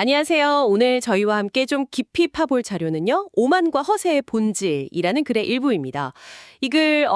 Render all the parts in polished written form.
안녕하세요. 오늘 저희와 함께 좀 깊이 파볼 자료는요. 오만과 허세의 본질이라는 글의 일부입니다. 이 글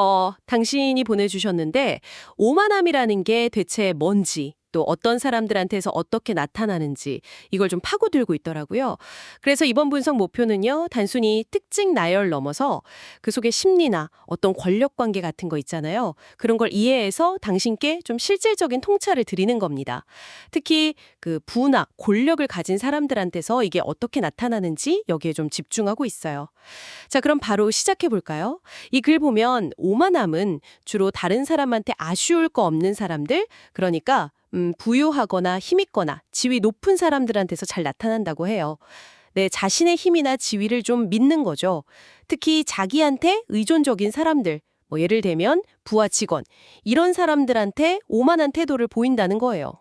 당신이 보내주셨는데 오만함이라는 게 대체 뭔지 또 어떤 사람들한테서 어떻게 나타나는지 이걸 좀 파고들고 있더라고요. 그래서 이번 분석 목표는요. 단순히 특징 나열 넘어서 그 속의 심리나 어떤 권력관계 같은 거 있잖아요. 그런 걸 이해해서 당신께 좀 실질적인 통찰을 드리는 겁니다. 특히 그 부나 권력을 가진 사람들한테서 이게 어떻게 나타나는지 여기에 좀 집중하고 있어요. 자, 그럼 바로 시작해 볼까요? 이 글 보면 오만함은 주로 다른 사람한테 아쉬울 거 없는 사람들, 그러니까 부유하거나 힘있거나 지위 높은 사람들한테서 잘 나타난다고 해요. 내 자신의 힘이나 지위를 좀 믿는 거죠. 특히 자기한테 의존적인 사람들, 뭐 예를 들면 부하 직원, 이런 사람들한테 오만한 태도를 보인다는 거예요.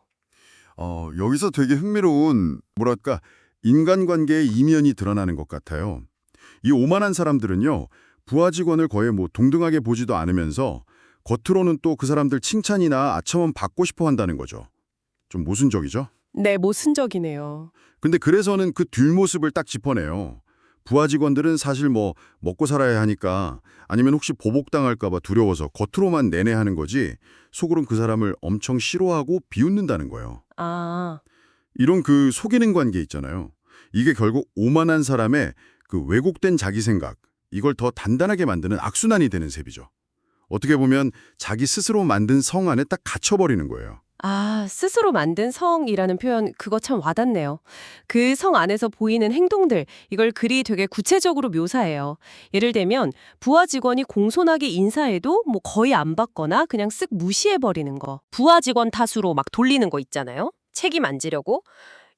여기서 되게 흥미로운, 뭐랄까, 인간관계의 이면이 드러나는 것 같아요. 이 오만한 사람들은요, 부하 직원을 거의 동등하게 보지도 않으면서 겉으로는 또 그 사람들 칭찬이나 아첨은 받고 싶어 한다는 거죠. 좀 모순적이죠? 네, 모순적이네요. 근데 그래서는 그 뒷모습을 딱 짚어내요. 부하 직원들은 사실 먹고 살아야 하니까 아니면 혹시 보복당할까 봐 두려워서 겉으로만 내내하는 거지 속으론 그 사람을 엄청 싫어하고 비웃는다는 거예요. 아, 이런 그 속이는 관계 있잖아요. 이게 결국 오만한 사람의 그 왜곡된 자기 생각, 이걸 더 단단하게 만드는 악순환이 되는 셈이죠. 어떻게 보면 자기 스스로 만든 성 안에 딱 갇혀버리는 거예요. 스스로 만든 성이라는 표현, 그거 참 와닿네요. 그 성 안에서 보이는 행동들, 이걸 글이 되게 구체적으로 묘사해요. 예를 들면, 부하 직원이 공손하게 인사해도 뭐 거의 안 받거나 그냥 쓱 무시해버리는 거. 부하 직원 탓으로 막 돌리는 거 있잖아요. 책임 안 지려고.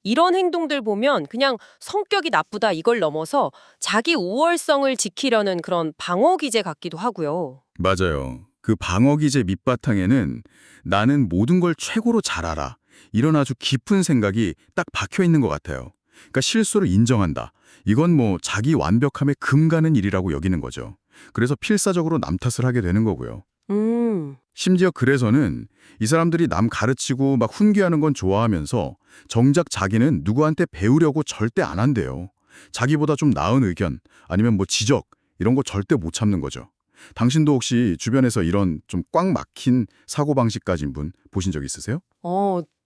이런 행동들 보면 그냥 성격이 나쁘다 이걸 넘어서 자기 우월성을 지키려는 그런 방어 기제 같기도 하고요. 맞아요. 그 방어 기제 밑바탕에는 나는 모든 걸 최고로 잘 알아. 이런 아주 깊은 생각이 딱 박혀 있는 것 같아요. 그러니까 실수를 인정한다. 이건 자기 완벽함에 금가는 일이라고 여기는 거죠. 그래서 필사적으로 남 탓을 하게 되는 거고요. 음. 심지어 글에서는 이 사람들이 남 가르치고 막 훈계하는 건 좋아하면서 정작 자기는 누구한테 배우려고 절대 안 한대요. 자기보다 좀 나은 의견 아니면 지적 이런 거 절대 못 참는 거죠. 당신도 혹시 주변에서 이런 좀 꽉 막힌 사고방식 가진 분 보신 적 있으세요?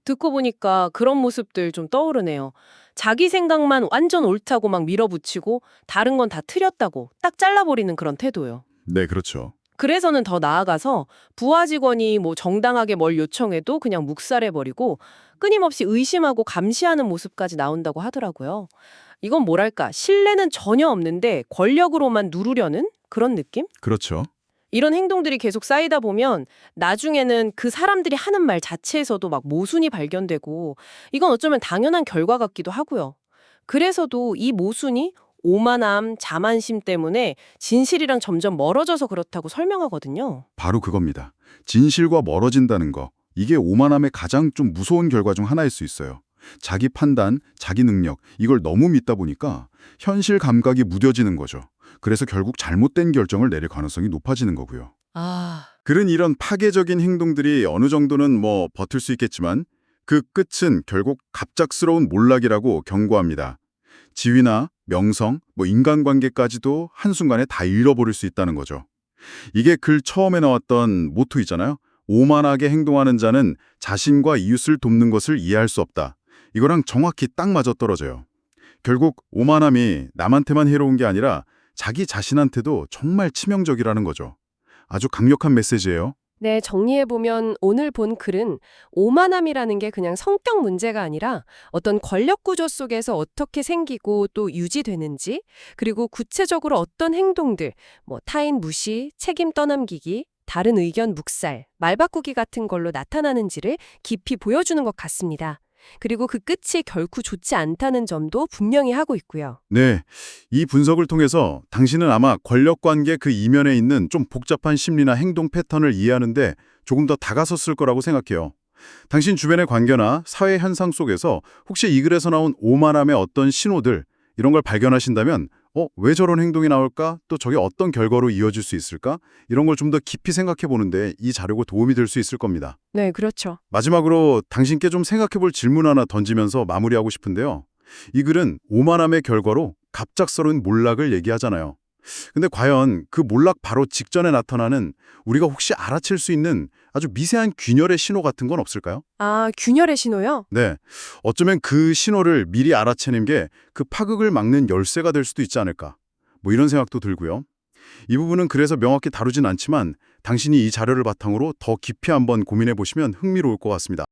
듣고 보니까 그런 모습들 좀 떠오르네요. 자기 생각만 완전 옳다고 막 밀어붙이고 다른 건 다 틀렸다고 딱 잘라버리는 그런 태도요. 네, 그렇죠. 그래서는 더 나아가서 부하 직원이 뭐 정당하게 뭘 요청해도 그냥 묵살해버리고 끊임없이 의심하고 감시하는 모습까지 나온다고 하더라고요. 이건 뭐랄까, 신뢰는 전혀 없는데 권력으로만 누르려는 그런 느낌? 그렇죠. 이런 행동들이 계속 쌓이다 보면 나중에는 그 사람들이 하는 말 자체에서도 막 모순이 발견되고 이건 어쩌면 당연한 결과 같기도 하고요. 그래서도 이 모순이 오만함, 자만심 때문에 진실이랑 점점 멀어져서 그렇다고 설명하거든요. 바로 그겁니다. 진실과 멀어진다는 거. 이게 오만함의 가장 좀 무서운 결과 중 하나일 수 있어요. 자기 판단, 자기 능력, 이걸 너무 믿다 보니까 현실 감각이 무뎌지는 거죠. 그래서 결국 잘못된 결정을 내릴 가능성이 높아지는 거고요. 아, 글은 이런 파괴적인 행동들이 어느 정도는 버틸 수 있겠지만 그 끝은 결국 갑작스러운 몰락이라고 경고합니다. 지위나 명성, 인간관계까지도 한순간에 다 잃어버릴 수 있다는 거죠. 이게 글 처음에 나왔던 모토 있잖아요. 오만하게 행동하는 자는 자신과 이웃을 돕는 것을 이해할 수 없다. 이거랑 정확히 딱 맞아떨어져요. 결국 오만함이 남한테만 해로운 게 아니라 자기 자신한테도 정말 치명적이라는 거죠. 아주 강력한 메시지예요. 네, 정리해보면 오늘 본 글은 오만함이라는 게 그냥 성격 문제가 아니라 어떤 권력 구조 속에서 어떻게 생기고 또 유지되는지, 그리고 구체적으로 어떤 행동들, 뭐 타인 무시, 책임 떠넘기기, 다른 의견 묵살, 말 바꾸기 같은 걸로 나타나는지를 깊이 보여주는 것 같습니다. 그리고 그 끝이 결코 좋지 않다는 점도 분명히 하고 있고요. 네, 이 분석을 통해서 당신은 아마 권력관계 그 이면에 있는 좀 복잡한 심리나 행동 패턴을 이해하는데 조금 더 다가섰을 거라고 생각해요. 당신 주변의 관계나 사회 현상 속에서 혹시 이 글에서 나온 오만함의 어떤 신호들, 이런 걸 발견하신다면 왜 저런 행동이 나올까? 또 저게 어떤 결과로 이어질 수 있을까? 이런 걸 좀 더 깊이 생각해 보는데 이 자료가 도움이 될 수 있을 겁니다. 네, 그렇죠. 마지막으로 당신께 좀 생각해 볼 질문 하나 던지면서 마무리하고 싶은데요. 이 글은 오만함의 결과로 갑작스러운 몰락을 얘기하잖아요. 근데 과연 그 몰락 바로 직전에 나타나는 우리가 혹시 알아챌 수 있는 아주 미세한 균열의 신호 같은 건 없을까요? 아, 균열의 신호요? 네. 어쩌면 그 신호를 미리 알아채는 게 그 파극을 막는 열쇠가 될 수도 있지 않을까. 뭐 이런 생각도 들고요. 이 부분은 그래서 명확히 다루진 않지만 당신이 이 자료를 바탕으로 더 깊이 한번 고민해 보시면 흥미로울 것 같습니다.